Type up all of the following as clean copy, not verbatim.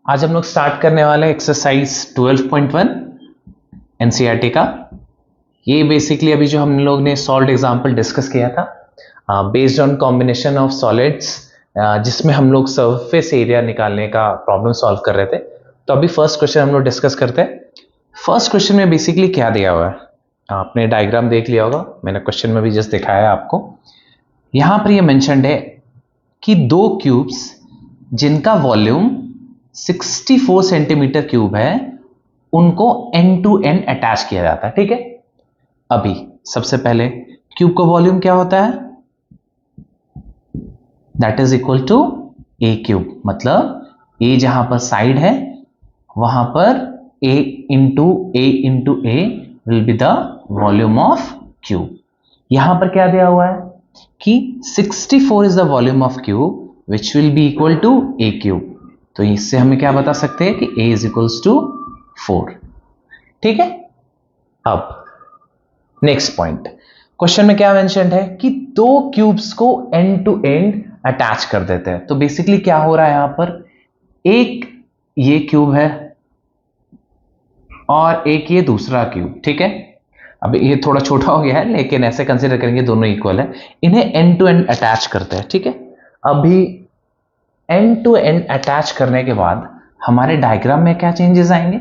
आज हम लोग स्टार्ट करने वाले हैं एक्सरसाइज 12.1 एनसीईआरटी का। ये बेसिकली अभी जो हम लोग ने सॉल्व एग्जांपल डिस्कस किया था based on combination of solids, जिसमें हम लोग सरफेस एरिया निकालने का प्रॉब्लम सॉल्व कर रहे थे। तो अभी फर्स्ट क्वेश्चन हम लोग डिस्कस करते हैं। फर्स्ट क्वेश्चन में बेसिकली क्या दिया हुआ है, आपने डायग्राम देख लिया होगा, मैंने क्वेश्चन में भी जस्ट दिखाया आपको। यहां पर ये मेंशन्ड है कि दो क्यूब्स जिनका वॉल्यूम 64 सेंटीमीटर क्यूब है उनको एंड टू एंड अटैच किया जाता है। ठीक है, अभी सबसे पहले क्यूब का वॉल्यूम क्या होता है, that is equal to a cube, मतलब ए जहां पर साइड है वहां पर a into a will be the volume of cube. यहां पर क्या दिया हुआ है कि 64 is the volume of cube which will be equal to a cube. तो इससे हमें क्या बता सकते हैं कि a इज इक्वल्स टू 4। ठीक है, अब नेक्स्ट पॉइंट, क्वेश्चन में क्या मेंशन्ड है कि दो क्यूब्स को एंड टू एंड अटैच कर देते हैं। तो बेसिकली क्या हो रहा है, यहां पर एक ये क्यूब है और एक ये दूसरा क्यूब। ठीक है, अब ये थोड़ा छोटा हो गया है लेकिन ऐसे कंसीडर करेंगे दोनों इक्वल है, इन्हें एंड टू एंड अटैच करते हैं। ठीक है, अभी एंड टू एंड अटैच करने के बाद हमारे डायग्राम में क्या चेंजेस आएंगे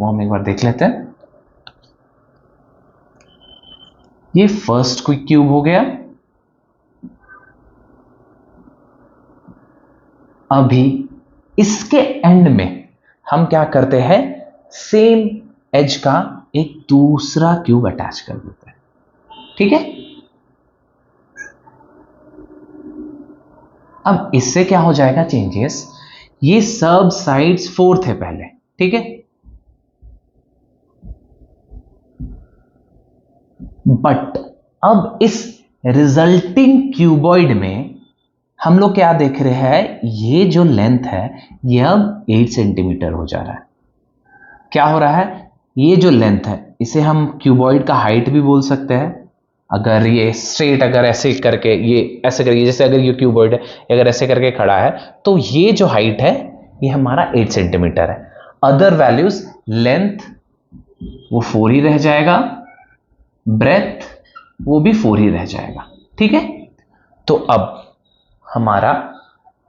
वो हम एक बार देख लेते हैं। ये फर्स्ट क्विक क्यूब हो गया, अभी इसके एंड में हम क्या करते हैं, सेम एज का एक दूसरा क्यूब अटैच कर देते हैं। ठीक है, अब इससे क्या हो जाएगा चेंजेस, ये सब साइड्स फोर्थ है पहले। ठीक है, बट अब इस रिजल्टिंग क्यूबॉइड में हम लोग क्या देख रहे हैं, ये जो लेंथ है ये अब 8 सेंटीमीटर हो जा रहा है। क्या हो रहा है, ये जो लेंथ है इसे हम क्यूबॉइड का हाइट भी बोल सकते हैं। अगर ये स्ट्रेट, अगर ऐसे करके, ये ऐसे करके, जैसे अगर ये क्यूबॉइड है अगर ऐसे करके खड़ा है तो ये जो हाइट है ये हमारा 8 सेंटीमीटर है। अदर वैल्यूज, लेंथ वो 4 ही रह जाएगा, ब्रेथ वो भी 4 ही रह जाएगा। ठीक है, तो अब हमारा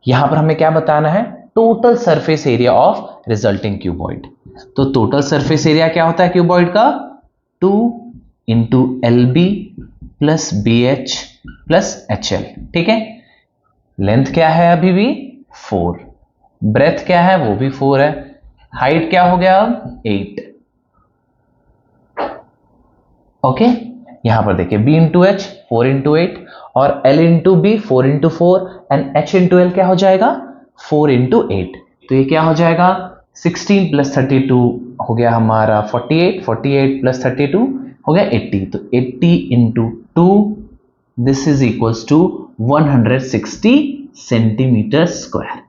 यहां पर हमें क्या बताना है, total surface area of resulting cuboid. तो टोटल सरफेस एरिया क्या होता है क्यूबॉइड का, 2 into LB plus BH plus HL। ठीक है, लेंथ क्या है अभी भी 4, ब्रेथ क्या है वो भी 4 है, हाइट क्या हो गया अब 8। ओके, यहां पर देखिए B इंटू H 4 इंटू 8 और L into B 4 into 4 and H into L क्या हो जाएगा 4 इंटू 8। तो ये क्या हो जाएगा 16 प्लस 32 हो गया हमारा 48, 48 प्लस 32 हो गया 80। तो 80 into 2 this is equals to 160 centimetre square.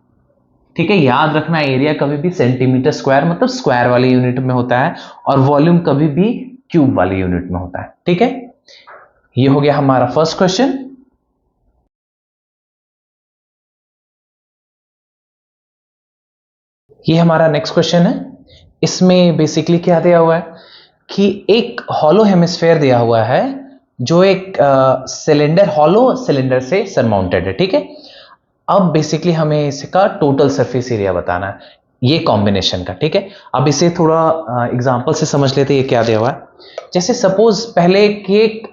ठीक है, याद रखना एरिया कभी भी सेंटीमीटर स्क्वायर मतलब स्क्वायर वाली यूनिट में होता है और वॉल्यूम कभी भी क्यूब वाली यूनिट में होता है। ठीक है, ये हो गया हमारा फर्स्ट क्वेश्चन। ये हमारा नेक्स्ट क्वेश्चन है, इसमें बेसिकली क्या दिया हुआ है कि एक हॉलो हेमिस्फेयर दिया हुआ है जो एक सिलेंडर, हॉलो सिलेंडर से सरमाउंटेड है। ठीक है, अब बेसिकली हमें इसका टोटल सरफेस एरिया बताना है, ये कॉम्बिनेशन का। ठीक है, अब इसे थोड़ा एग्जांपल से समझ लेते हैं ये क्या दिया हुआ है। जैसे सपोज पहले एक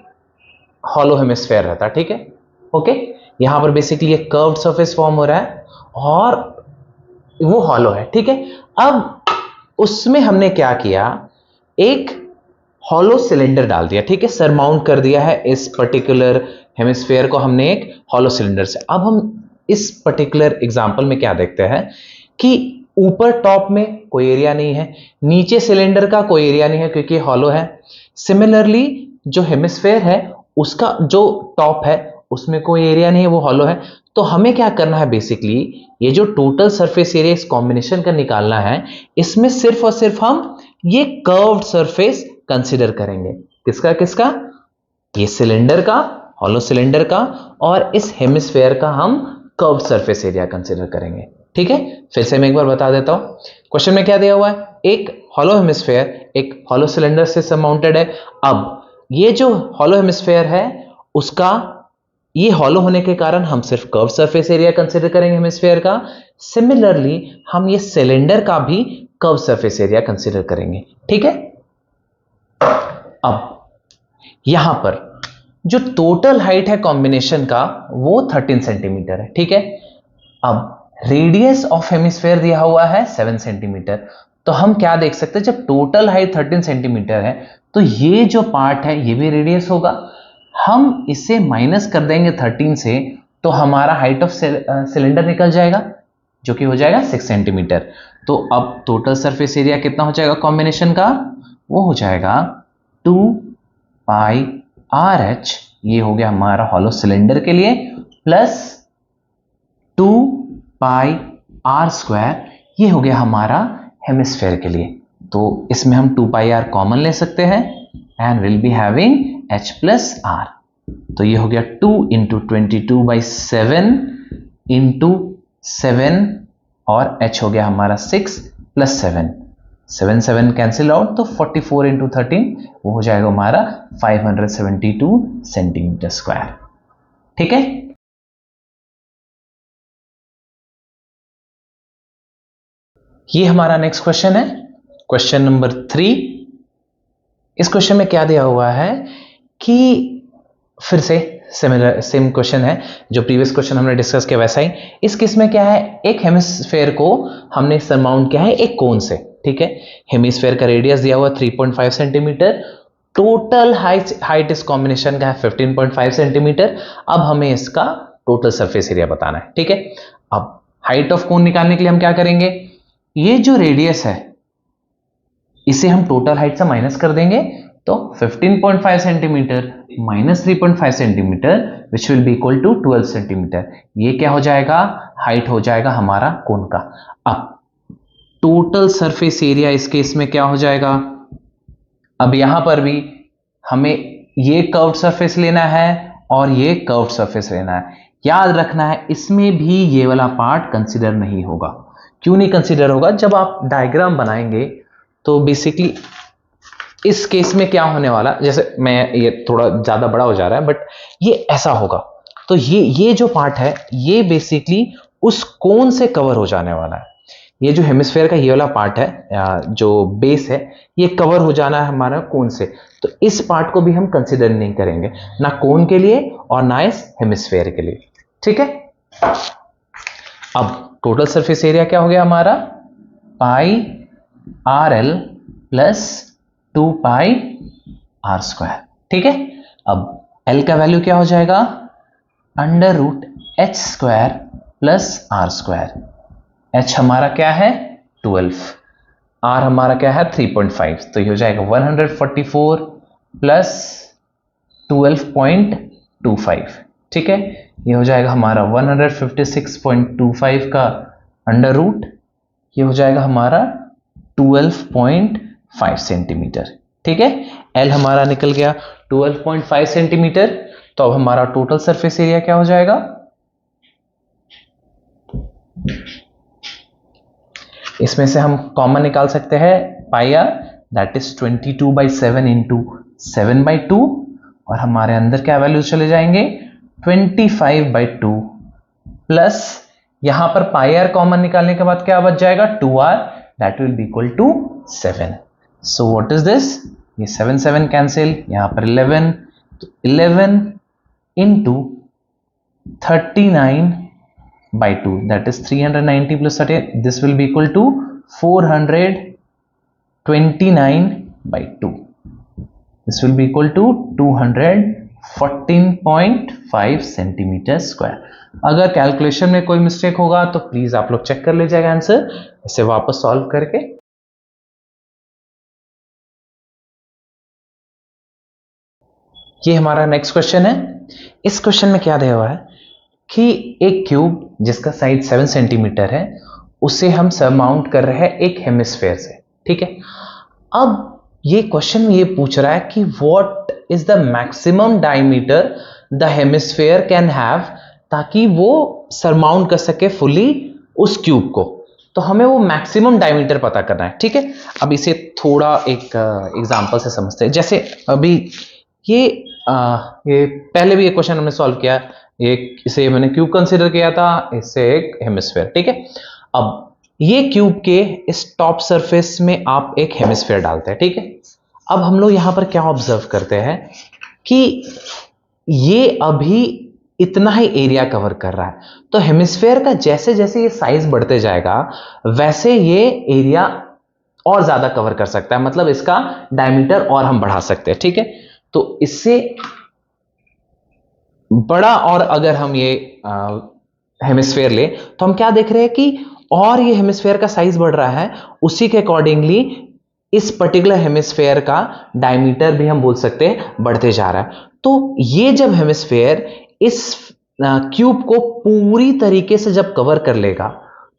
हॉलो हेमिस्फेयर रहता। ठीक है, ओके, यहां पर बेसिकली एक कर्व्ड सरफेस फॉर्म हो रहा है और वो हॉलो है। ठीक है, अब उसमें हमने क्या किया, एक हॉलो सिलेंडर डाल दिया। ठीक है, सरमाउंट कर दिया है इस पर्टिकुलर हेमिस्फेयर को हमने एक हॉलो सिलेंडर से। अब हम इस पर्टिकुलर एग्जांपल में क्या देखते हैं कि ऊपर टॉप में कोई एरिया नहीं है, नीचे सिलेंडर का कोई एरिया नहीं है क्योंकि हॉलो है। सिमिलरली जो हेमिस्फेयर है उसका जो टॉप है उसमें कोई एरिया नहीं है, वो हॉलो है। तो हमें क्या करना है, बेसिकली ये जो टोटल सरफेस एरिया इस कॉम्बिनेशन का निकालना है, इसमें सिर्फ और सिर्फ हम ये कर्व्ड सरफेस कंसीडर करेंगे। किसका किसका, ये सिलेंडर का, हॉलो सिलेंडर का, और इस हेमिस्फेयर का हम कर्व्ड सरफेस एरिया कंसीडर करेंगे। ठीक है, फिर से मैं एक बार बता देता हूं। क्वेश्चन में क्या दिया हुआ है, एक हॉलो हेमिस्फेयर एक हॉलो सिलेंडर से सराउंडेड है। अब ये जो हॉलो हेमिस्फेयर है उसका ये हॉलो होने के कारण हम सिर्फ कर्व सरफेस एरिया कंसीडर करेंगे हेमिस्फेयर का। सिमिलरली हम ये सिलेंडर का भी कर्व सरफेस एरिया कंसीडर करेंगे। ठीक है, अब यहां पर जो टोटल हाइट है कॉम्बिनेशन का वो 13 सेंटीमीटर है। ठीक है, अब रेडियस ऑफ हेमिस्फेयर दिया हुआ है 7 सेंटीमीटर। तो हम क्या देख सकते हैं, जब टोटल हाइट 13 सेंटीमीटर है तो ये जो पार्ट है ये भी रेडियस होगा। हम इसे माइनस कर देंगे 13 से तो हमारा हाइट ऑफ सिलेंडर निकल जाएगा जो कि हो जाएगा 6 सेंटीमीटर। तो अब टोटल सरफेस एरिया कितना हो जाएगा कॉम्बिनेशन का, वो हो जाएगा 2 पाई आर एच, ये हो गया हमारा हॉलो सिलेंडर के लिए, प्लस 2 पाई आर स्क्वायर, ये हो गया हमारा हेमिस्फेयर के लिए। तो इसमें हम 2 पाई आर कॉमन ले सकते हैं and will be having h plus r. तो ये हो गया 2 इंटू 22/7 इंटू 7 और h हो गया हमारा 6 प्लस 7, 7 कैंसिल आउट तो 44 इंटू 13 वो हो जाएगा हमारा 572 सेंटीमीटर स्क्वायर। ठीक है, ये हमारा नेक्स्ट क्वेश्चन है, क्वेश्चन नंबर 3। इस क्वेश्चन में क्या दिया हुआ है कि फिर से सेम क्वेश्चन है जो प्रीवियस क्वेश्चन हमने डिस्कस किया वैसा ही। इस केस में क्या है, एक हेमिस्फेयर को हमने सरमाउंट किया है एक कोन से। ठीक है, हेमिस्फेयर का रेडियस दिया हुआ 3.5 सेंटीमीटर, टोटल हाइट इस कॉम्बिनेशन का है 15.5 सेंटीमीटर। अब हमें इसका टोटल सरफेस एरिया बताना है। ठीक है, अब हाइट ऑफ कोन निकालने के लिए हम क्या करेंगे, ये जो रेडियस है इसे हम टोटल हाइट से माइनस कर देंगे तो 15.5 centimetre minus 3.5 centimetre which will be equal to 12 centimetre. ये क्या हो जाएगा, हाइट हो जाएगा हमारा कोन का। अब टोटल सरफेस एरिया इस केस में क्या हो जाएगा, अब यहां पर भी हमें ये कर्व्ड सरफेस लेना है और ये कर्व्ड सरफेस लेना है। याद रखना है इसमें भी ये वाला पार्ट कंसीडर नहीं होगा। क्यों नहीं कंसीडर होगा, जब आप डायग्राम बनाएंगे तो बेसिकली इस केस में क्या होने वाला, जैसे मैं ये थोड़ा ज्यादा बड़ा हो जा रहा है बट ये ऐसा होगा। तो ये जो पार्ट है ये बेसिकली उस कोन से कवर हो जाने वाला है। ये जो हेमिस्फेयर का ये वाला पार्ट है जो बेस है ये कवर हो जाना है हमारा कोन से। तो इस पार्ट को भी हम कंसीडर नहीं करेंगे, ना कोन के लिए और ना इस हेमिस्फेयर के लिए। ठीक है, अब टोटल सरफेस एरिया क्या हो गया हमारा, pi r l plus 2 pi r square. ठीक है, अब एल का वैल्यू क्या हो जाएगा, under root h square plus r square. H हमारा क्या है 12, आर हमारा क्या है 3.5, तो ये हो जाएगा 144 प्लस 12.25। ठीक है, ये हो जाएगा हमारा 156.25 का अंडर रूट, ये हो जाएगा हमारा 12.5 सेंटीमीटर। ठीक है, एल हमारा निकल गया 12.5 सेंटीमीटर। तो अब हमारा टोटल सरफेस एरिया क्या हो जाएगा, इसमें से हम कॉमन निकाल सकते हैं पाई आर, दैट इज 22/7 इंटू 7/2 और हमारे अंदर क्या वैल्यू चले जाएंगे 25/2 प्लस यहां पर पाई आर कॉमन निकालने के बाद क्या बच जाएगा 2r, that will be equal to 7। So what is this, ये 7 कैंसिल, यहां पर 11, तो 11 into 39/2 that is 390 plus 30, this will be equal to 429/2, this will be equal to 214.5 centimetre square. अगर कैलकुलेशन में कोई मिस्टेक होगा तो प्लीज आप लोग चेक कर लीजिएगा आंसर, इसे वापस सॉल्व करके। ये हमारा नेक्स्ट क्वेश्चन है। इस क्वेश्चन में क्या दिया हुआ है कि एक क्यूब जिसका साइज 7 सेंटीमीटर है उसे हम सरमाउंट कर रहे हैं एक हेमिस्फेयर से। ठीक है, अब ये क्वेश्चन ये पूछ रहा है कि what is the maximum diameter the hemisphere can have, ताकि वो सरमाउंट कर सके फुली उस क्यूब को, तो हमें वो मैक्सिमम डायमीटर पता करना है, ठीक है। अब इसे थोड़ा एक एग्जांपल से समझते हैं। जैसे अभी ये ये पहले भी एक क्वेश्चन हमने सॉल्व किया, इसे मैंने क्यूब कंसीडर किया था, इससे एक हेमिस्फेयर, ठीक है। अब ये क्यूब के इस टॉप सरफेस में आप एक हेमिस्फेयर डालते हैं, ठीक है। अब हम लोग यहां पर क्या ऑब्जर्व करते हैं कि ये अभी इतना ही एरिया कवर कर रहा है, तो हेमिस्फेयर का जैसे जैसे ये साइज बढ़ते जाएगा वैसे ये एरिया और ज्यादा कवर कर सकता है, मतलब इसका डायमीटर और हम बढ़ा सकते हैं, ठीक है। तो इससे बड़ा और अगर हम ये हेमिस्फेयर ले तो हम क्या देख रहे हैं कि और ये हेमिस्फेयर का साइज बढ़ रहा है, उसी के अकॉर्डिंगली इस पर्टिकुलर हेमिस्फेयर का डायमीटर भी हम बोल सकते हैं बढ़ते जा रहा है। तो ये जब हेमिस्फेयर इस क्यूब को पूरी तरीके से जब कवर कर लेगा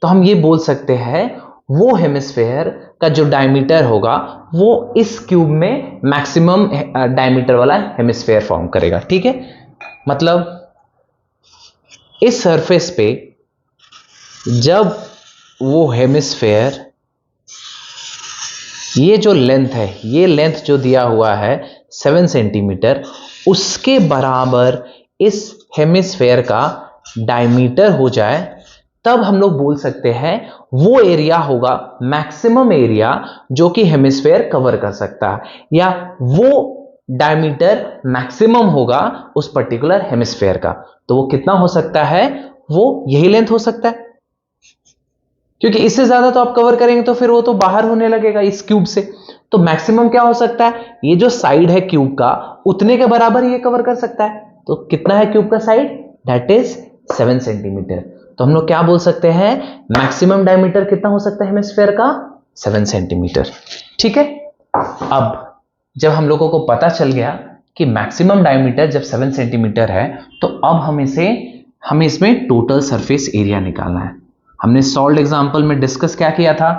तो हम ये बोल सकते हैं वो हेमिस्फेयर का जो डायमीटर होगा वो इस क्यूब में मैक्सिमम डायमीटर वाला हेमिस्फेयर फॉर्म करेगा, ठीक है। मतलब इस सरफेस पे जब वो हेमिस्फेयर, ये जो लेंथ है, ये लेंथ जो दिया हुआ है 7 सेंटीमीटर, उसके बराबर इस हेमिस्फेयर का डायमीटर हो जाए, तब हम लोग बोल सकते हैं वो एरिया होगा मैक्सिमम एरिया जो कि हेमिस्फेयर कवर कर सकता है, या वो डायमीटर मैक्सिमम होगा उस पर्टिकुलर हेमिस्फेयर का। तो वो कितना हो सकता है, वो यही लेंथ हो सकता है, क्योंकि इससे ज्यादा तो आप कवर करेंगे तो फिर वो तो बाहर होने लगेगा इस क्यूब से। तो मैक्सिमम क्या हो सकता है, ये जो साइड है क्यूब का उतने के बराबर ये कवर कर सकता है। तो कितना है क्यूब का साइड, दैट इज 7 सेंटीमीटर। तो हम लोग क्या बोल सकते हैं, मैक्सिमम डायमीटर कितना हो सकता है हेमिस्फेयर का, 7 सेंटीमीटर, ठीक है। अब जब हम लोगों को पता चल गया कि मैक्सिमम डायमीटर जब 7 सेंटीमीटर है, तो अब हमें इसमें टोटल सरफेस एरिया निकालना है। हमने सॉल्व्ड एग्जांपल में डिस्कस क्या किया था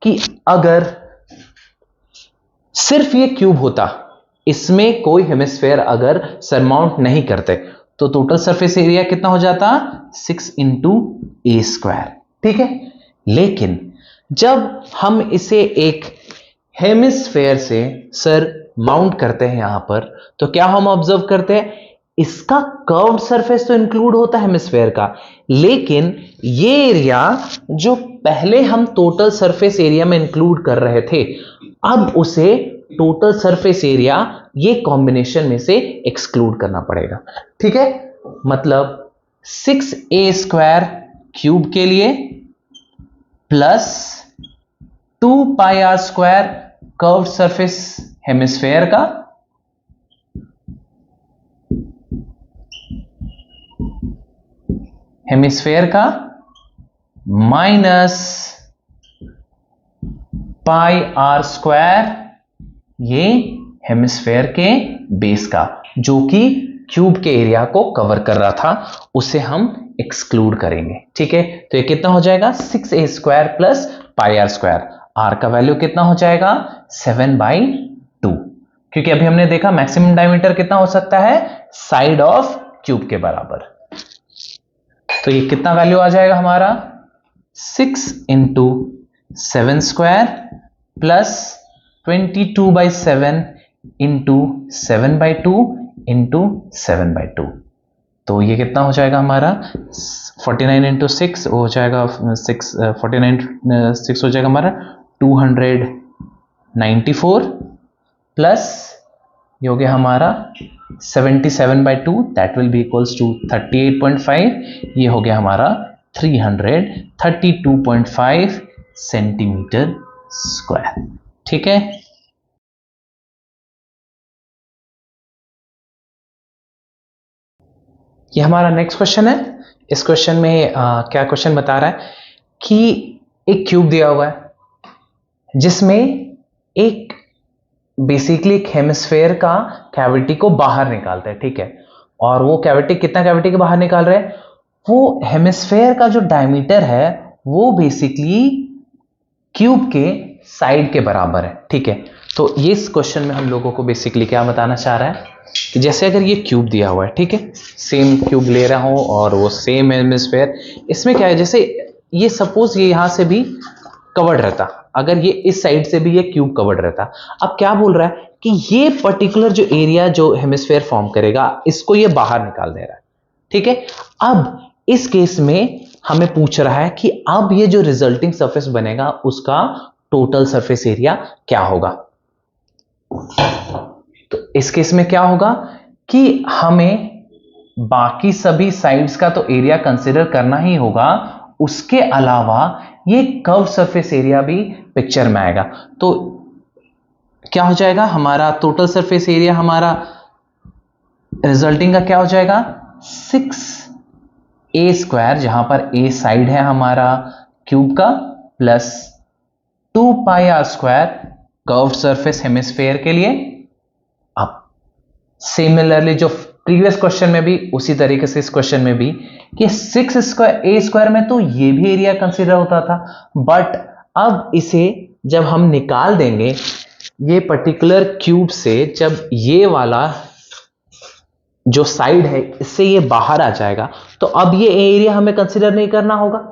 कि अगर सिर्फ ये क्यूब होता, इसमें कोई हेमिस्फेयर अगर सरमाउंट नहीं करते, तो टोटल सरफेस एरिया कितना हो जाता, 6 इंटू ए स्क्वायर, ठीक है। लेकिन जब हम इसे एक हेमिस्फेयर से सर माउंट करते हैं यहां पर, तो क्या हम ऑब्जर्व करते हैं, इसका कर्व्ड सरफेस तो इंक्लूड होता है हेमिस्फेयर का, लेकिन ये एरिया जो पहले हम टोटल सरफेस एरिया में इंक्लूड कर रहे थे, अब उसे टोटल सरफेस एरिया ये कॉम्बिनेशन में से एक्सक्लूड करना पड़ेगा, ठीक है। मतलब 6a स्क्वायर क्यूब के लिए plus 2 pi r square curved surface hemisphere का, माइनस पाई आर स्क्वायर ये हेमिस्फेयर के बेस का, जो कि क्यूब के एरिया को कवर कर रहा था, उसे हम एक्सक्लूड करेंगे, ठीक है। तो ये कितना हो जाएगा, 6a square plus pi r square, r का वैल्यू कितना हो जाएगा, 7/2, क्योंकि अभी हमने देखा मैक्सिमम डायमीटर कितना हो सकता है, साइड ऑफ क्यूब के बराबर। तो ये कितना वैल्यू आ जाएगा हमारा, 6 into 7 square plus 22/7 into 7/2 into 7/2। तो ये कितना हो जाएगा हमारा, 49 इंटू 6 हो जाएगा 6 हो जाएगा हमारा 294 प्लस ये हो गया हमारा 77/2, that will be equals to 38.5, ये हो गया हमारा 332.5 सेंटीमीटर स्क्वायर, ठीक है। ये हमारा नेक्स्ट क्वेश्चन है। इस क्वेश्चन में क्या क्वेश्चन बता रहा है कि एक क्यूब दिया हुआ है जिसमें एक बेसिकली एक हेमिस्फेयर का कैविटी को बाहर निकालता है, ठीक है। और वो कैविटी कितना कैविटी के बाहर निकाल रहे हैं, वो हेमिस्फेयर का जो डायमीटर है वो बेसिकली क्यूब के साइड के बराबर है, ठीक है। तो ये इस क्वेश्चन में हम लोगों को बेसिकली क्या बताना चाह रहा है कि जैसे अगर ये क्यूब दिया हुआ है, ठीक है, सेम क्यूब ले रहा हूं और वो सेम हेमिस्फेयर, इसमें क्या है, जैसे ये सपोज ये यहां से भी कवर्ड रहता, अगर ये इस साइड से भी ये क्यूब कवर्ड रहता, अब क्या बोल रहा है कि ये पर्टिकुलर जो एरिया जो हेमिस्फेयर फॉर्म करेगा इसको ये बाहर निकाल दे रहा है, ठीक है। अब इस केस में हमें पूछ रहा है कि अब ये जो रिजल्टिंग सरफेस बनेगा उसका टोटल सरफेस एरिया क्या होगा। तो इस केस में क्या होगा कि हमें बाकी सभी साइड्स का तो एरिया कंसीडर करना ही होगा, उसके अलावा ये कर्व सरफेस एरिया भी पिक्चर में आएगा। तो क्या हो जाएगा हमारा टोटल सरफेस एरिया, हमारा रिजल्टिंग का क्या हो जाएगा 6a², जहां पर a साइड है हमारा क्यूब का, plus 2πr² curve surface hemisphere के लिए। अब सिमिलरली जो प्रीवियस क्वेश्चन में भी उसी तरीके से इस क्वेश्चन में भी कि 6a² में तो ये भी एरिया कंसीडर होता था, बट अब इसे जब हम निकाल देंगे ये पर्टिकुलर क्यूब से, जब ये वाला जो साइड है इससे ये बाहर आ जाएगा, तो अब ये एरिया हमें कंसीडर नहीं करना होगा।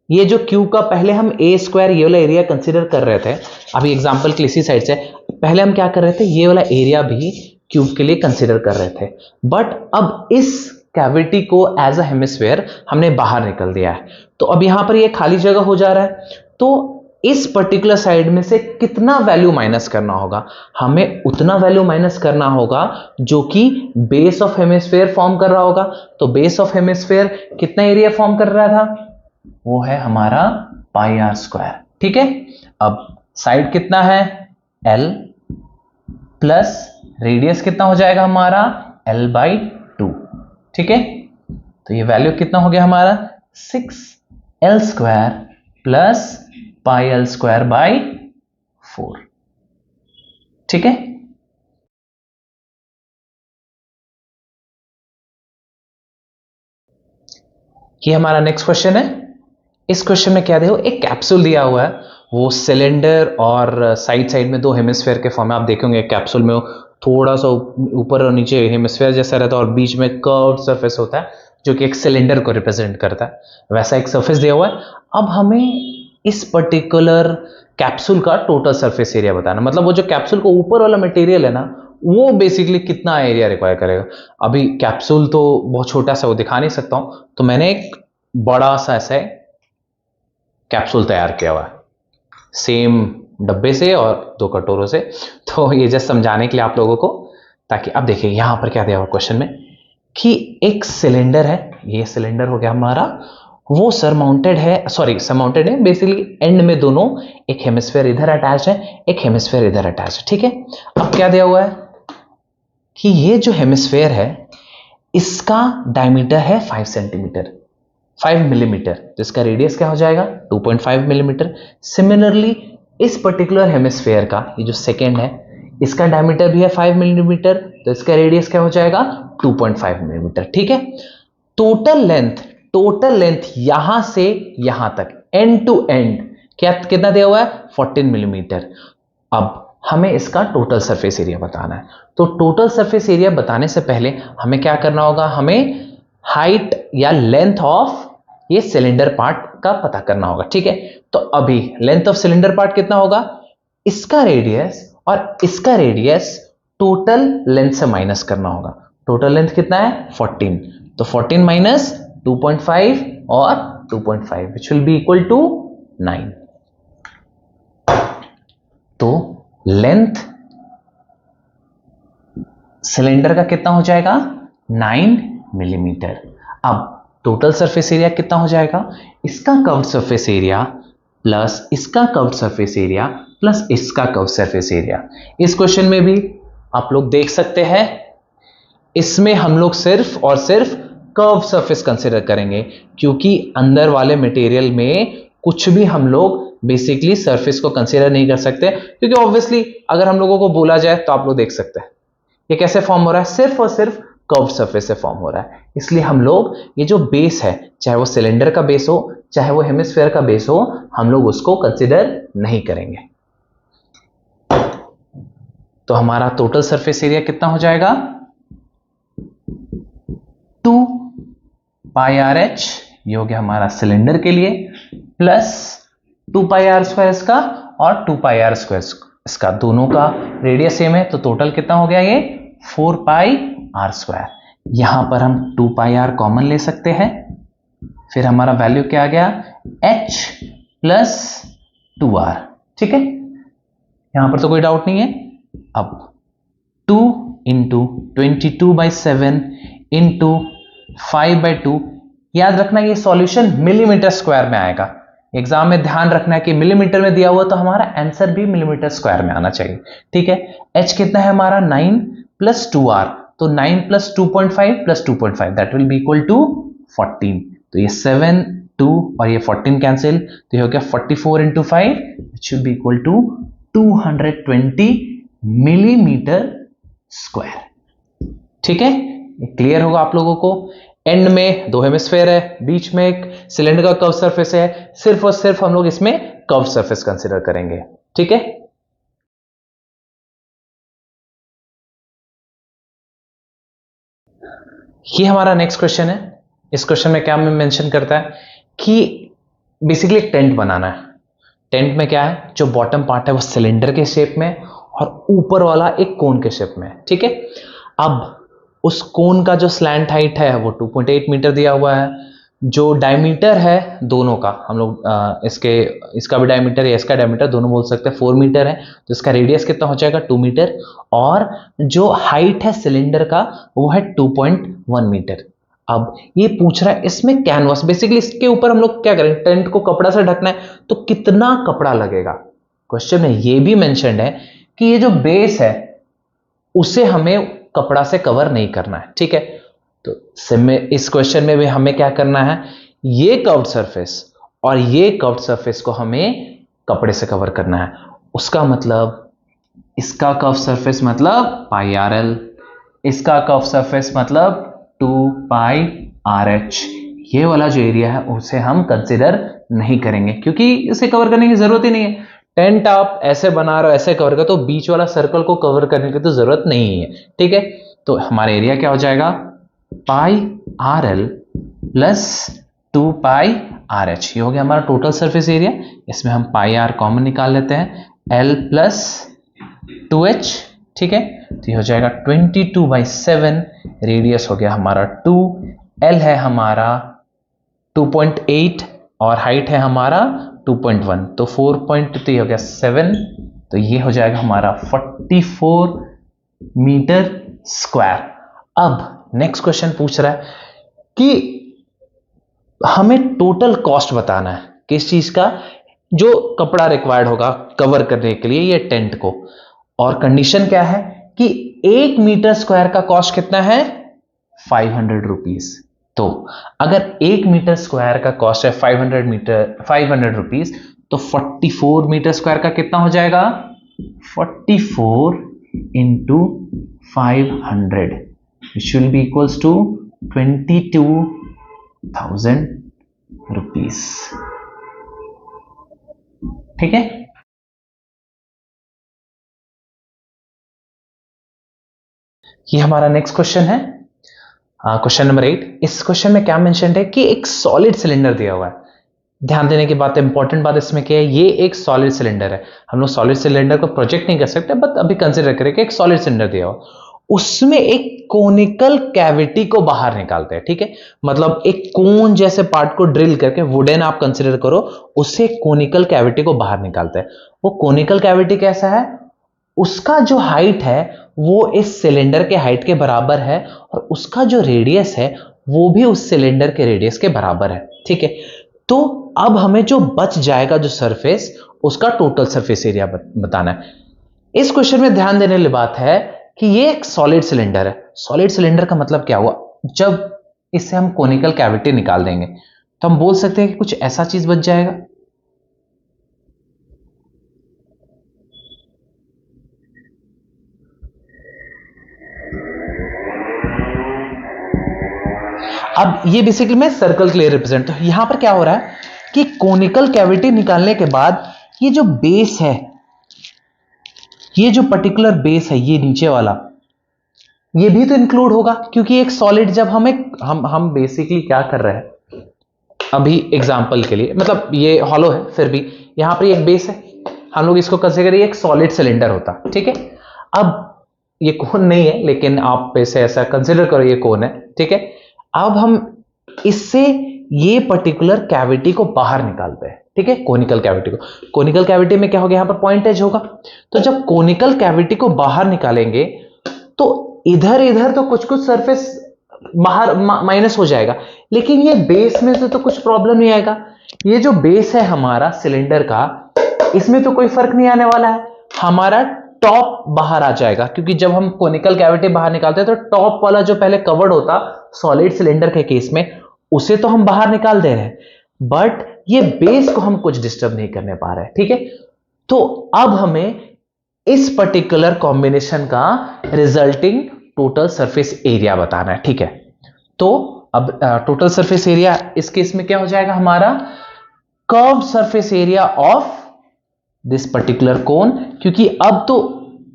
ये जो क्यूब का पहले हम a² ये वाला एरिया कंसीडर कर रहे थे, अभी एग्जांपल के इसी साइड से पहले हम क्या कर रहे थे, ये वाला एरिया भी क्यूब के लिए कंसीडर कर रहे थे, बट अब इस कैविटी को एज अ हेमिस्फेयर हमने बाहर निकल दिया है, तो अब यहां पर ये खाली जगह हो जा रहा है। तो इस पर्टिकुलर साइड में से कितना वैल्यू माइनस करना होगा, हमें उतना वैल्यू माइनस करना होगा जो कि बेस ऑफ हेमिस्फेयर फॉर्म कर रहा होगा। तो बेस ऑफ हेमिस्फेयर कितना एरिया फॉर्म कर रहा था, वो है हमारा πr², ठीक है। अब साइड कितना है l, प्लस रेडियस कितना हो जाएगा हमारा l/2, ठीक है। तो ये वैल्यू कितना हो गया हमारा 6l² प्लस πl²/4, ठीक है। ये हमारा नेक्स्ट क्वेश्चन है। इस क्वेश्चन में क्या देखो, एक कैप्सूल दिया हुआ है, वो सिलेंडर और साइड साइड में दो हेमिस्फेयर के फॉर्म में आप देखेंगे कैप्सूल में थोड़ा सा ऊपर और नीचे हेमिस्फेयर जैसा रहता है और बीच में कर्व्ड सरफेस होता है जो कि एक सिलेंडर को रिप्रेजेंट करता है, वैसा एक सरफेस दिया हुआ है। अब हमें इस पर्टिकुलर कैप्सूल का टोटल सरफेस एरिया बताना, मतलब वो जो कैप्सूल को ऊपर वाला मटेरियल है ना, वो बेसिकली कितना एरिया रिक्वायर करेगा। अभी कैप्सूल तो बहुत छोटा सा वो दिखा नहीं सकता हूं, तो मैंने एक बड़ा सा ऐसा कैप्सूल तैयार किया हुआ है सेम डब्बे से और 2 कटोरों से। तो ये जस्ट समझाने के लिए आप लोगों को, ताकि अब देखिए यहां पर क्या दिया हुआ क्वेश्चन में कि एक सिलेंडर है, ये सिलेंडर हो गया हमारा, वो सरमाउंटेड है, सॉरी सरमाउंटेड है बेसिकली, एंड में दोनों एक हेमिस्फेयर इधर अटैच है, एक हेमिस्फेयर इधर अटैच है, ठीक है। अब क्या दिया हुआ है कि ये जो हेमिस्फेयर है इसका डायमीटर है 5 सेंटीमीटर, 5 मिलीमीटर, तो इसका रेडियस क्या हो जाएगा 2.5 मिलीमीटर। सिमिलरली इस पर्टिकुलर हेमिस्फेयर का ये जो सेकेंड है इसका डायमीटर भी है 5 मिलीमीटर, तो इसका रेडियस क्या हो जाएगा 2.5 मिलीमीटर, ठीक है। टोटल लेंथ यहां से यहां तक एंड टू एंड कितना दिया हुआ है 14 मिलीमीटर। अब हमें इसका टोटल सरफेस एरिया बताना है, तो टोटल सरफेस एरिया बताने से पहले हमें क्या करना होगा, हमें हाइट या लेंथ ऑफ ये सिलेंडर पार्ट का पता करना होगा, ठीक है। तो अभी लेंथ ऑफ सिलेंडर पार्ट कितना होगा, इसका रेडियस और इसका रेडियस टोटल लेंथ से माइनस करना होगा। टोटल लेंथ कितना है 14, तो 14 माइनस 2.5 और 2.5 which will be equal to 9। तो लेंथ सिलेंडर का कितना हो जाएगा 9 मिलीमीटर। अब टोटल सरफेस एरिया कितना हो जाएगा, इसका कर्व्ड सरफेस एरिया प्लस इसका कर्व्ड सरफेस एरिया प्लस इसका कर्व्ड सरफेस एरिया। इस क्वेश्चन में भी आप लोग देख सकते हैं, इसमें हम लोग सिर्फ और सिर्फ कर्व सरफेस कंसीडर करेंगे, क्योंकि अंदर वाले मटेरियल में कुछ भी हम लोग बेसिकली सरफेस को कंसीडर नहीं कर सकते, क्योंकि ऑब्वियसली अगर हम लोगों को बोला जाए तो आप लोग देख सकते हैं ये कैसे फॉर्म हो रहा है, सिर्फ और सिर्फ कर्व सरफेस से फॉर्म हो रहा है। इसलिए हम लोग ये जो बेस है, चाहे वो सिलेंडर का बेस हो चाहे वो हेमिस्फेयर का बेस हो, हम लोग उसको कंसीडर नहीं करेंगे। तो हमारा टोटल सरफेस एरिया कितना हो जाएगा 2πRH ये हो गया हमारा सिलेंडर के लिए, प्लस 2πr² इसका और 2πr² इसका, दोनों का रेडियस सेम है, तो टोटल कितना हो गया ये 4πr²। यहां पर हम 2πr कॉमन ले सकते हैं, फिर हमारा वैल्यू क्या आ गया h प्लस 2r। ठीक है, यहां पर तो कोई डाउट नहीं है। अब 2 इंटू 22/7 इंटू 5/2, याद रखना ये सॉल्यूशन मिलीमीटर स्क्वायर में आएगा। एग्जाम में ध्यान रखना है कि मिलीमीटर में दिया हुआ तो हमारा आंसर भी मिलीमीटर स्क्वायर में आना चाहिए। ठीक है, h कितना है हमारा 9 प्लस 2r, तो 9 plus 2.5 plus 2.5 that will be equal to 14। तो ये 7 2 और ये 14 कैंसिल, तो ये हो गया 44 into 5 it should be equal to 220 millimetre square. ठीक है, क्लियर होगा आप लोगों को। एंड में दो हेमिस्फेयर है, बीच में एक सिलेंडर का कर्व सरफेस है, सिर्फ और सिर्फ हम लोग इसमें कर्व सरफेस कंसीडर करेंगे। ठीक है, ये हमारा नेक्स्ट क्वेश्चन है। इस क्वेश्चन में क्या मेंशन करता है कि बेसिकली एक टेंट बनाना है। टेंट में क्या है, जो बॉटम पार्ट है वो सिलेंडर के शेप में और ऊपर वाला एक कोन के शेप में। ठीक है, अब उस कोन का जो स्लैंट हाइट है वो 2.8 मीटर दिया हुआ है। जो डायमीटर है दोनों का, हम लोग इसका भी डायमीटर या इसका डायमीटर दोनों बोल सकते हैं 4 मीटर है, तो इसका रेडियस कितना हो जाएगा 2 मीटर, और जो हाइट है सिलेंडर का वो है 2.1 मीटर। अब ये पूछ रहा है इसमें कैनवास, बेसिकली इसके ऊपर हम लोग क्या करें, टेंट को कपड़ा से ढकना है, तो कितना कपड़ा लगेगा। क्वेश्चन में ये भी मेंशन्ड है कि ये जो बेस है उसे हमें कपड़ा से कवर नहीं करना है। ठीक है, तो इस क्वेश्चन में भी हमें क्या करना है, ये कर्व्ड सरफेस और ये कर्व्ड सरफेस को हमें कपड़े से कवर करना है। उसका मतलब इसका कर्व सरफेस मतलब πrl, इसका कर्व सरफेस मतलब 2πrh। ये वाला जो एरिया है उसे हम कंसिडर नहीं करेंगे क्योंकि इसे कवर करने की जरूरत ही नहीं है। टेंट आप ऐसे बना रहे हो, ऐसे कवर कर, तो बीच वाला सर्कल को कवर करने की तो जरूरत नहीं है। ठीक है, तो हमारा एरिया क्या हो जाएगा πrl प्लस 2πrh। ये हो गया हमारा टोटल सरफेस एरिया। इसमें हम πr कॉमन निकाल लेते हैं, l प्लस 2h। ठीक है, तो ये हो जाएगा 22/7, रेडियस हो गया हमारा 2, l है हमारा 2.8 और हाइट है हमारा 2.1, तो 4.3 हो गया 7, तो ये हो जाएगा हमारा 44 मीटर स्क्वायर। अब नेक्स्ट क्वेश्चन पूछ रहा है कि हमें टोटल कॉस्ट बताना है किस चीज का, जो कपड़ा रिक्वायर्ड होगा कवर करने के लिए ये टेंट को, और कंडीशन क्या है कि 1 मीटर स्क्वायर का कॉस्ट कितना है 500 रुपीज। तो अगर 1 मीटर स्क्वायर का कॉस्ट है 500 रुपीज, तो 44 मीटर स्क्वायर का कितना हो जाएगा 44 into 500 which will be equals to 22,000 rupees. ठीक है, ये हमारा नेक्स्ट क्वेश्चन है, क्वेश्चन नंबर 8। इस क्वेश्चन में क्या मेंशन है कि एक सॉलिड सिलेंडर दिया हुआ है। ध्यान देने की बात, इंपॉर्टेंट बात इसमें क्या है, ये एक सॉलिड सिलेंडर है। हम लोग सॉलिड सिलेंडर को प्रोजेक्ट नहीं कर सकते, बट अभी कंसीडर करें कि एक सॉलिड सिलेंडर दिया हुआ, उसमें एक कोनिकल कैविटी को बाहर निकालते हैं। ठीक है, मतलब एक कोन जैसे पार्ट को ड्रिल करके, वुडन आप कंसीडर करो, उससे कोनिकल कैविटी को बाहर निकालते हैं। वो कोनिकल कैविटी कैसा है, उसका जो हाइट है वो इस सिलेंडर के हाइट के बराबर है, और उसका जो रेडियस है वो भी उस सिलेंडर के रेडियस के बराबर है। ठीक है, तो अब हमें जो बच जाएगा जो सरफेस, उसका टोटल सरफेस एरिया बताना है। इस क्वेश्चन में ध्यान देने वाली बात है कि ये एक सॉलिड सिलेंडर है। सॉलिड सिलेंडर का मतलब क्या हुआ, जब इससे हम कोनिकल कैविटी निकाल देंगे तो हम बोल सकते हैं कि कुछ ऐसा चीज बच जाएगा। अब ये बेसिकली मैं सर्कल के लिए रिप्रेजेंट, तो यहां पर क्या हो रहा है कि कोनिकल कैविटी निकालने के बाद ये जो बेस है, ये जो पर्टिकुलर बेस है, ये नीचे वाला, ये भी तो इंक्लूड होगा, क्योंकि एक सॉलिड, जब हम बेसिकली क्या कर रहे हैं, अभी एग्जाम्पल के लिए, मतलब ये हॉलो है फिर भी यहां पर एक बेस है, हम लोग इसको कंसीडर करिए एक सॉलिड सिलेंडर होता, ठीक है। अब ये कोन नहीं है, लेकिन आप इसे ऐसा कंसीडर करो ये कोन है, ठीक है। अब हम इससे ये पर्टिकुलर कैविटी को बाहर निकालते हैं, ठीक है, कोनिकल कैविटी को। कोनिकल कैविटी में क्या होगा, यहां पर पॉइंट एज होगा, तो जब कोनिकल कैविटी को बाहर निकालेंगे तो इधर इधर तो कुछ कुछ सरफेस बाहर माइनस हो जाएगा, लेकिन ये बेस में से तो कुछ प्रॉब्लम नहीं आएगा। ये जो बेस है हमारा सिलेंडर का, इसमें तो कोई फर्क नहीं आने वाला है, हमारा टॉप बाहर आ जाएगा, क्योंकि जब हम कोनिकल कैविटी बाहर निकालते हैं तो टॉप वाला जो पहले कवर्ड होता सॉलिड सिलेंडर के केस में, उसे तो हम बाहर निकाल दे रहे हैं, बट ये बेस को हम कुछ डिस्टर्ब नहीं करने पा रहे हैं, ठीक है। तो अब हमें इस पर्टिकुलर कॉम्बिनेशन का रिजल्टिंग टोटल सरफेस एरिया बताना है, ठीक है। तो अब टोटल सरफेस एरिया इस केस में क्या हो जाएगा, हमारा curve surface area of this particular cone, क्योंकि अब तो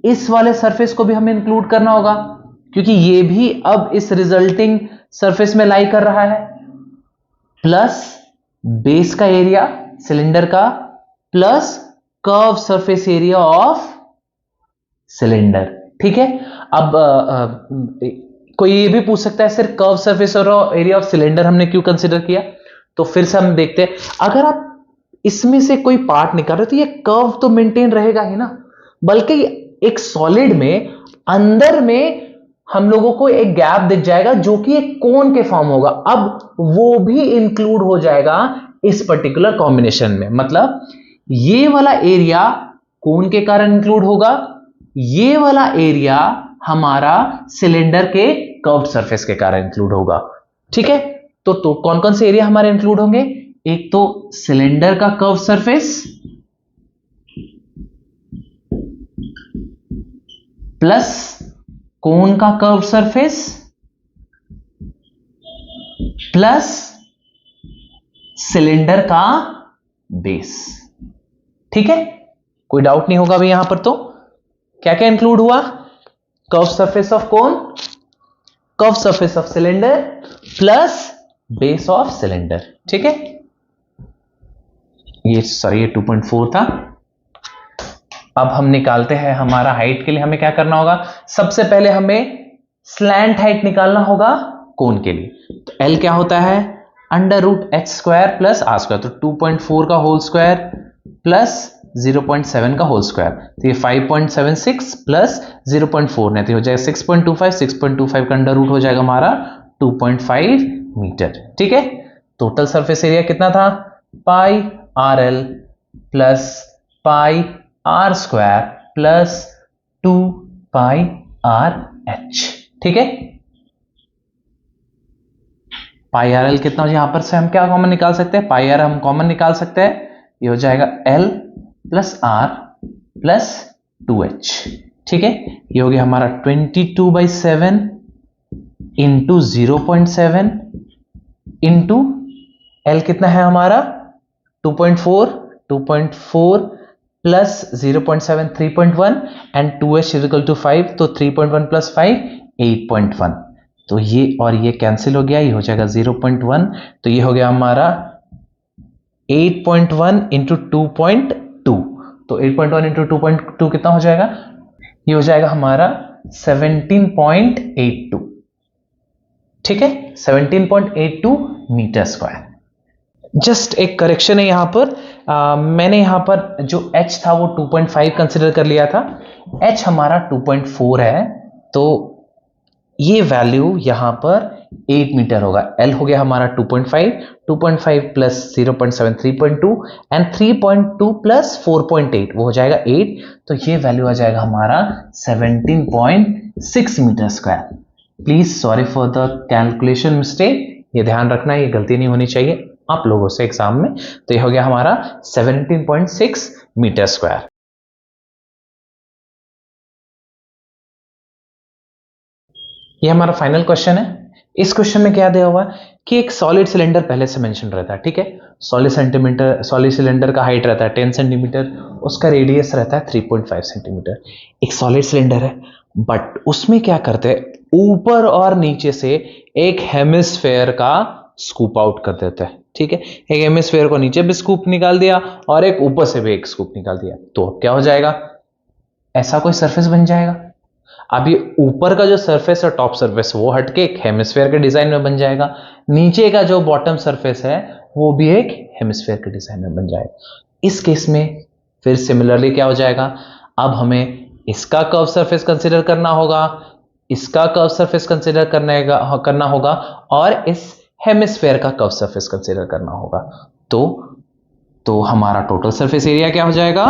इस वाले सरफेस को भी हमें इंक्लूड करना होगा, क्योंकि ये भी अब इस रिजल्टिंग सरफेस में लाई कर रहा है, प्लस बेस का एरिया सिलेंडर का, plus curve surface area of cylinder, ठीक है। अब कोई ये भी पूछ सकता है sir curve surface area of cylinder हमने क्यों कंसीडर किया, तो फिर से हम देखते हैं, अगर आप इसमें से कोई पार्ट निकाल रहे तो ये कर्व तो मेंटेन रहेगा ही ना, बल्कि एक सॉलिड में अंदर में हम लोगों को एक गैप दिख जाएगा जो कि एक कोन के फॉर्म होगा, अब वो भी इंक्लूड हो जाएगा इस पर्टिकुलर कॉम्बिनेशन में। मतलब ये वाला एरिया कोन के कारण इंक्लूड होगा, ये वाला एरिया हमारा सिलेंडर के कर्व्ड सरफेस के कारण इंक्लूड होगा, ठीक है। तो कौन कौन से एरिया हमारे इंक्लूड होंगे, एक तो सिलेंडर का कर्व सरफेस, प्लस कोन का कर्व सरफेस, प्लस सिलेंडर का बेस, ठीक है। कोई डाउट नहीं होगा भाई यहां पर। तो क्या क्या इंक्लूड हुआ, curve surface of cone, curve surface of cylinder, plus base of cylinder, ठीक है। ये 2.4 था। अब हम निकालते हैं हमारा हाइट के लिए हमें क्या करना होगा, सबसे पहले हमें स्लैंट हाइट निकालना होगा कोन के लिए। तो L क्या होता है, √h² प्लस r स्क्वायर, तो 2.4 का होल स्क्वायर प्लस 0.7 का होल स्क्वायर, तो ये 5.76 प्लस 0.4 नहीं तो हो जाएगा 6.25, 6.25 का अंडर रूट हो जाएगा हमारा 2.5 मीटर, ठीक है। टोटल सरफेस एरिया कितना था, पाई RL plus pi r² plus 2 पाई RH, ठीक है। पाई RL कितना हो, यहां पर से हम क्या कॉमन निकाल सकते हैं, पाई R हम कॉमन निकाल सकते हैं, ये हो जाएगा L plus R plus 2H, ठीक है। ये हो गया हमारा 22/7 इंटू 0.7 इंटू L कितना है हमारा 2.4 plus 0.7 3.1 and 2H is equal to 5, तो 3.1 प्लस 5 8.1, तो ये और ये कैंसिल हो गया, ये हो जाएगा 0.1, तो ये हो गया हमारा 8.1 इंटू 2.2, तो 8.1 इंटू 2.2 कितना हो जाएगा, ये हो जाएगा हमारा 17.82, ठीक है, 17.82 मीटर स्क्वायर। जस्ट एक करेक्शन है यहां पर, मैंने यहां पर जो h था वो 2.5 कंसिडर कर लिया था, h हमारा 2.4 है, तो ये वैल्यू यहां पर 8 मीटर होगा। L हो गया हमारा 2.5 प्लस 0.7 3.2 एंड 3.2 प्लस 4.8 वो हो जाएगा 8, तो ये वैल्यू आ जाएगा हमारा 17.6 metre square. Please sorry for the calculation mistake, ये ध्यान रखना, ये गलती नहीं होनी चाहिए आप लोगों से एग्जाम में। तो ये हो गया हमारा 17.6 मीटर स्क्वायर। ये हमारा फाइनल क्वेश्चन है। इस क्वेश्चन में क्या दिया हुआ है कि एक सॉलिड सिलेंडर पहले से मेंशन रहता है, ठीक है। सॉलिड सिलेंडर का हाइट रहता है 10 सेंटीमीटर, उसका रेडियस रहता है 3.5 सेंटीमीटर। एक सॉलिड सिलेंडर है, बट उसमें क्या करते हैं, ऊपर और नीचे से एक हेमिस्फेयर का स्कूप आउट कर देते हैं, ठीक है। एक हेमिस्फेयर को नीचे भी स्कूप निकाल दिया और एक ऊपर से भी एक स्कूप निकाल दिया, तो अब क्या हो जाएगा, ऐसा कोई सरफेस बन जाएगा। अब ये ऊपर का जो सरफेस है टॉप सरफेस वो हटके एक हेमिस्फेयर के डिजाइन में बन जाएगा, नीचे का जो बॉटम सरफेस है वो भी एक हेमिस्फेयर के डिजाइन में बन जाएगा। इस केस में फिर सिमिलरली क्या हो जाएगा, अब हमें इसका कर्व सरफेस कंसीडर करना होगा, इसका कर्व सरफेस कंसीडर करना होगा और इस हेमिस्फेयर का कर्व सरफेस कंसीडर करना होगा। तो हमारा टोटल सरफेस एरिया क्या हो जाएगा,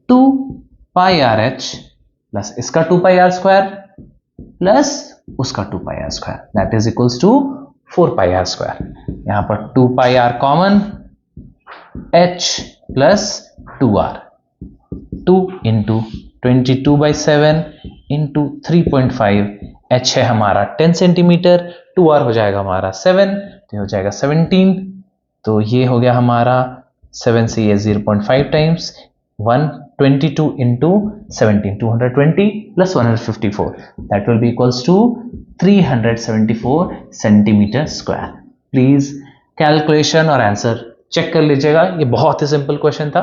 2 पाई आर एच प्लस इसका 2 पाई आर स्क्वायर प्लस उसका 2 pi r square, that is equals to 4 pi r square. यहां पर 2 pi r common, h plus 2r, 2 into 22/7 into 3.5, h है हमारा 10 सेंटीमीटर, 2r हो जाएगा हमारा 7, तो हो जाएगा 17, तो ये हो गया हमारा 7 से ये 0.5 times 122 into 17, 220 plus 154, that will be equals to 374 centimetre square. Please calculation और आंसर चेक कर लीजिएगा, ये बहुत ही सिंपल क्वेश्चन था।